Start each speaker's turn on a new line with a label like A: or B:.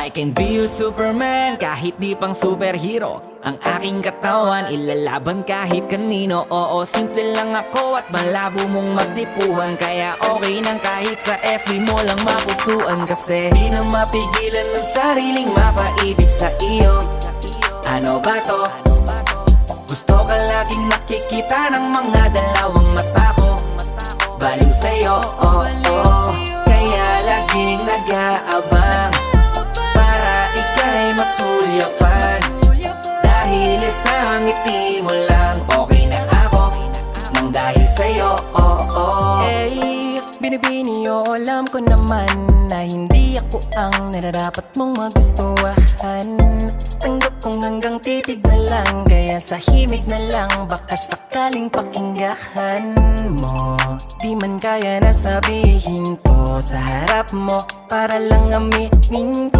A: I can be your Superman kahit di pang superhero. Ang aking katawan ilalaban kahit kanino. Oo, simple lang ako at malabo mong magdipuhan. Kaya okay nang kahit sa FB mo lang mapusuan. Kasi di na mapigilan ng sariling mapaibig sa iyo. Ano ba to? Gusto ka laging nakikita ng mga dalawang mata ko. Baliw sa'yo, oh, oh. Kaya laging nag-aabang para ika'y masulyapan. Dahil isang ngiti mo lang, okay na ako nang dahil sa'yo, oh, oh.
B: Eh, binibini o alam ko naman na hindi ako ang nararapat mong magustuhan. Tanggap kong hanggang titig na lang, kaya sa himig na lang baka sakaling pakinggan mo. Di man kaya na sabihin ko sa harap mo para lang aminin